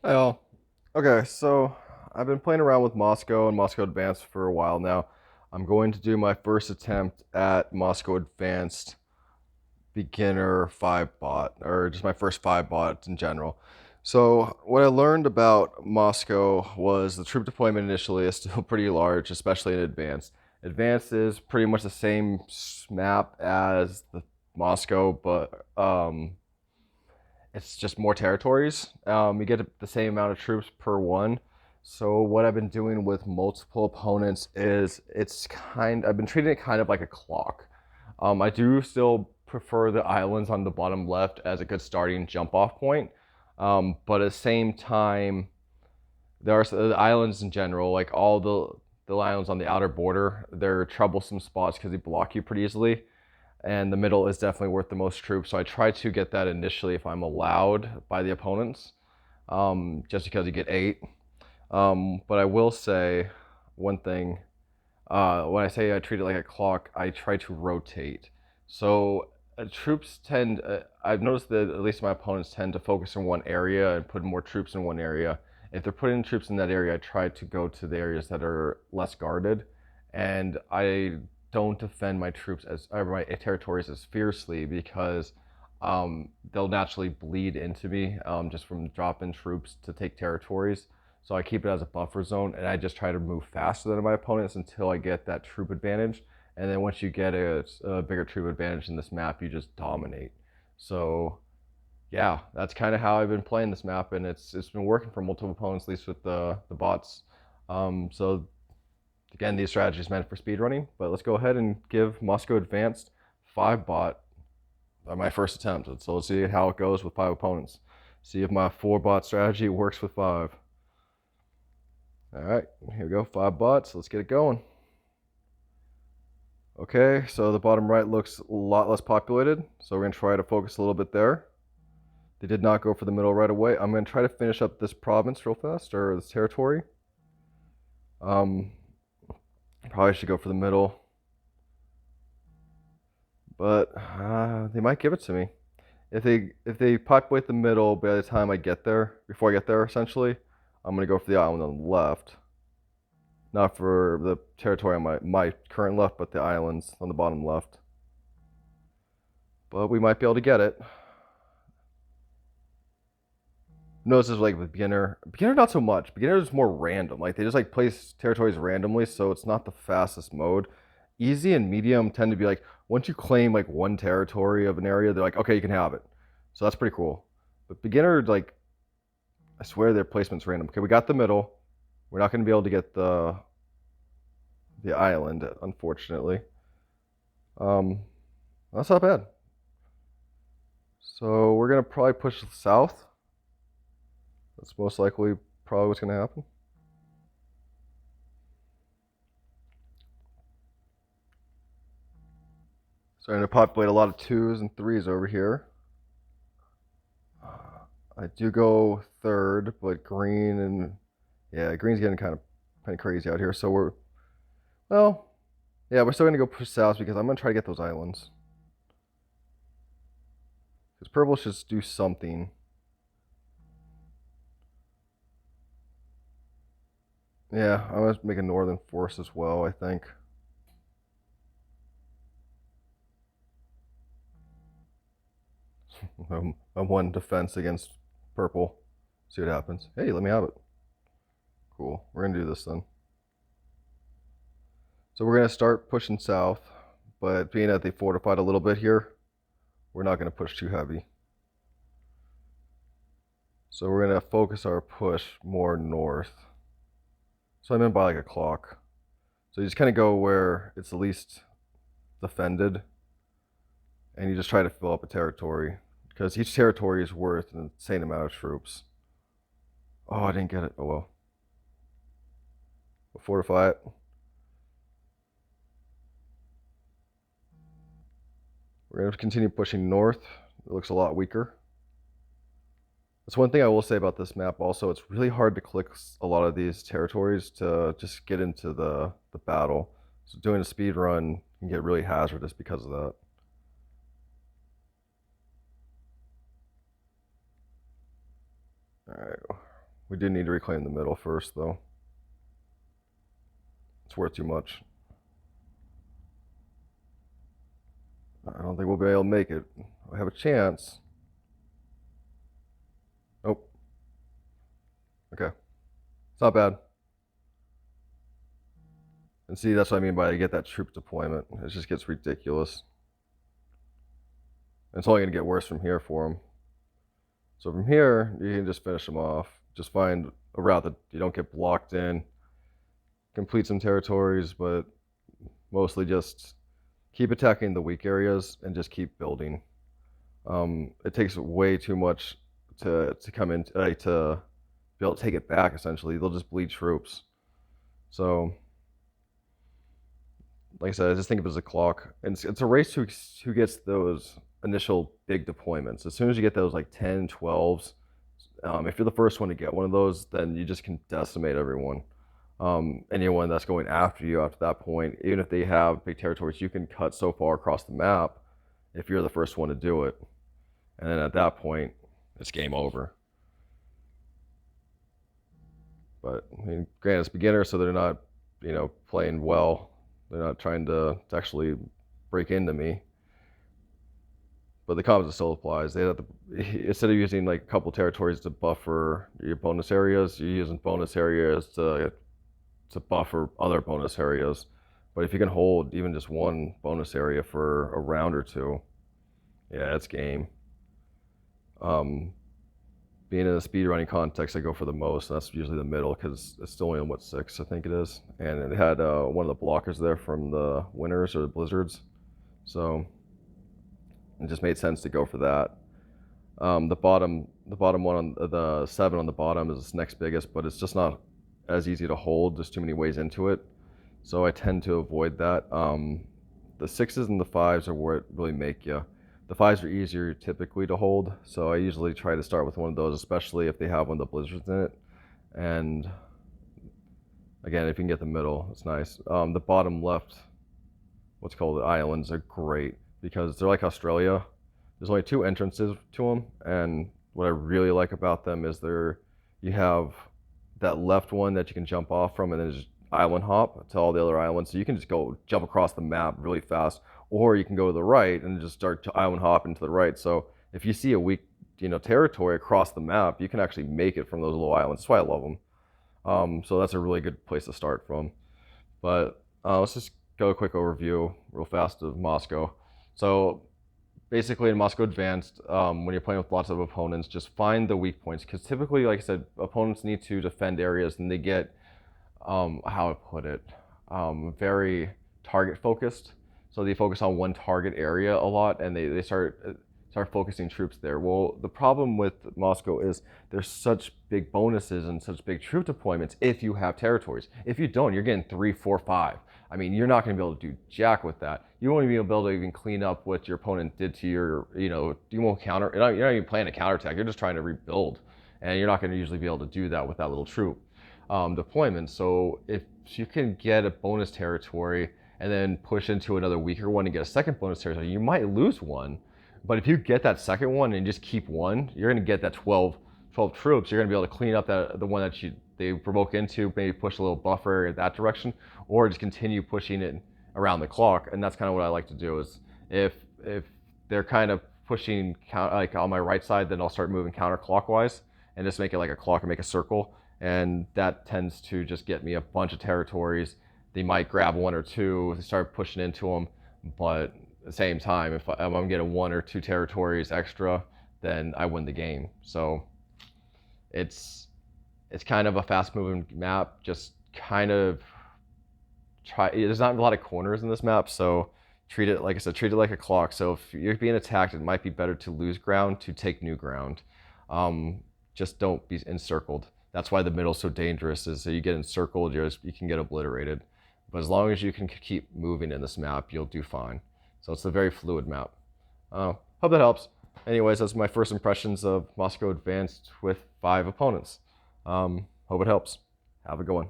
Hi all. Okay, so I've been playing around with Moscow and Moscow Advanced for a while now. I'm going to do my first attempt at Moscow Advanced Beginner 5 bot, or just my first 5 bot in general. So what I learned about Moscow was the troop deployment initially is still pretty large, especially in Advanced. Advanced is pretty much the same map as the Moscow, but it's just more territories. You get the same amount of troops per one. So what I've been doing with multiple opponents is I've been treating it kind of like a clock. I do still prefer the islands on the bottom left as a good starting jump off point. But at the same time, there are the islands in general, like all the islands on the outer border, they're troublesome spots because they block you pretty easily, and the middle is definitely worth the most troops. So I try to get that initially if I'm allowed by the opponents, just because you get 8. But I will say one thing. When I say I treat it like a clock, I try to rotate. So troops tend, I've noticed that at least my opponents tend to focus in one area and put more troops in one area. If they're putting troops in that area, I try to go to the areas that are less guarded, and I don't defend my troops as or my territories as fiercely because they'll naturally bleed into me just from dropping troops to take territories. So I keep it as a buffer zone, and I just try to move faster than my opponents until I get that troop advantage. And then once you get a bigger troop advantage in this map, you just dominate. So yeah, that's kind of how I've been playing this map, and it's been working for multiple opponents, at least with the bots. So again, these strategies meant for speedrunning, but let's go ahead and give Moscow Advanced 5 bot my first attempt. So let's see how it goes with 5 opponents. See if my 4 bot strategy works with 5. All right, here we go, 5 bots. Let's get it going. Okay, so the bottom right looks a lot less populated, so we're gonna try to focus a little bit there. They did not go for the middle right away. I'm gonna try to finish up this province real fast, or this territory. Um, Probably should go for the middle, but they might give it to me. If they populate the middle by the time I get there, before I get there, essentially, I'm gonna go for the island on the left. Not for the territory on my current left, but the islands on the bottom left. But we might be able to get it. Notice this like with beginner not so much. Beginner is more random. Like they just like place territories randomly, so it's not the fastest mode. Easy and medium tend to be like once you claim like one territory of an area, they're like, okay, you can have it. So that's pretty cool. But beginner, like I swear their placement's random. Okay, we got the middle. We're not gonna be able to get the island, unfortunately. Um that's not bad. So we're gonna probably push south. That's most likely probably what's gonna happen. Starting to populate a lot of 2s and 3s over here. I do go third, but green and yeah, green's getting kind of crazy out here. So well, yeah, we're still gonna go push south because I'm gonna try to get those islands. Because purple should do something. Yeah, I'm gonna make a northern force as well, I think. I'm one defense against purple. See what happens. Hey, let me have it. Cool. We're gonna do this then. So we're gonna start pushing south, but being that they fortified a little bit here, we're not gonna push too heavy. So we're gonna focus our push more north. So I'm in by like a clock. So you just kind of go where it's the least defended, and you just try to fill up a territory because each territory is worth an insane amount of troops. Oh, I didn't get it. Oh well. We'll fortify it. We're gonna continue pushing north. It looks a lot weaker. That's one thing I will say about this map also. It's really hard to click a lot of these territories to just get into the battle. So doing a speed run can get really hazardous because of that. All right. We do need to reclaim the middle first, though. It's worth too much. I don't think we'll be able to make it. We have a chance. Oh. Okay. It's not bad. And see, that's what I mean by I get that troop deployment. It just gets ridiculous. And it's only going to get worse from here for them. So from here, you can just finish them off. Just find a route that you don't get blocked in. Complete some territories, but mostly just keep attacking the weak areas and just keep building. It takes way too much to come in, to be able to take it back, essentially. They'll just bleed troops. So, like I said, I just think of it as a clock. And it's a race to who gets those initial big deployments. As soon as you get those like 10, 12s, if you're the first one to get one of those, then you just can decimate everyone. Anyone that's going after you after that point, even if they have big territories, you can cut so far across the map if you're the first one to do it. And then at that point, it's game over. But I mean, granted, it's beginner, so they're not, playing well. They're not trying to actually break into me. But the concept still applies. They have to, instead of using like a couple territories to buffer your bonus areas, you're using bonus areas to buffer other bonus areas. But if you can hold even just one bonus area for a round or two, yeah, it's game. Being in a speedrunning context, I go for the most, and that's usually the middle, because it's still only on, 6, I think it is. And it had one of the blockers there from the winners or the blizzards. So it just made sense to go for that. The bottom one, on the 7 on the bottom, is next biggest, but it's just not as easy to hold. There's too many ways into it. So I tend to avoid that. The 6s and the 5s are where it really make you. The 5s are easier typically to hold, so I usually try to start with one of those, especially if they have one of the blizzards in it. And again, if you can get the middle, it's nice. The bottom left, what's called the islands, are great because they're like Australia. There's only 2 entrances to them, and what I really like about them is you have that left one that you can jump off from, and then just island hop to all the other islands. So you can just go jump across the map really fast, or you can go to the right and just start to island hop into the right. So if you see a weak, territory across the map, you can actually make it from those little islands. That's why I love them. So that's a really good place to start from. But let's just go a quick overview real fast of Moscow. So basically in Moscow Advanced, when you're playing with lots of opponents, just find the weak points, because typically, like I said, opponents need to defend areas, and they get, how I put it, very target focused. So they focus on one target area a lot, and they start focusing troops there. Well, the problem with Moscow is there's such big bonuses and such big troop deployments if you have territories. If you don't, you're getting 3, 4, 5. I mean, you're not going to be able to do jack with that. You won't even be able to even clean up what your opponent did to your, you won't counter. You're not even planning a counterattack. You're just trying to rebuild, and you're not going to usually be able to do that with that little troop deployment. So if you can get a bonus territory and then push into another weaker one and get a second bonus territory, you might lose one. But if you get that second one and just keep one, you're going to get that 12 troops. You're going to be able to clean up the one that they provoke into, maybe push a little buffer area that direction, or just continue pushing it around the clock. And that's kind of what I like to do, is if they're kind of pushing like on my right side, then I'll start moving counterclockwise and just make it like a clock and make a circle. And that tends to just get me a bunch of territories. They might grab 1 or 2, start pushing into them, but at the same time, if I'm getting 1 or 2 territories extra, then I win the game. So it's kind of a fast-moving map. Just kind of there's not a lot of corners in this map, so treat it, like I said, treat it like a clock. So if you're being attacked, it might be better to lose ground to take new ground. Just don't be encircled. That's why the middle's so dangerous, is that you get encircled, you can get obliterated. But as long as you can keep moving in this map, you'll do fine. So it's a very fluid map. Hope that helps. Anyways, that's my first impressions of Moscow Advanced with 5 opponents. Hope it helps. Have a good one.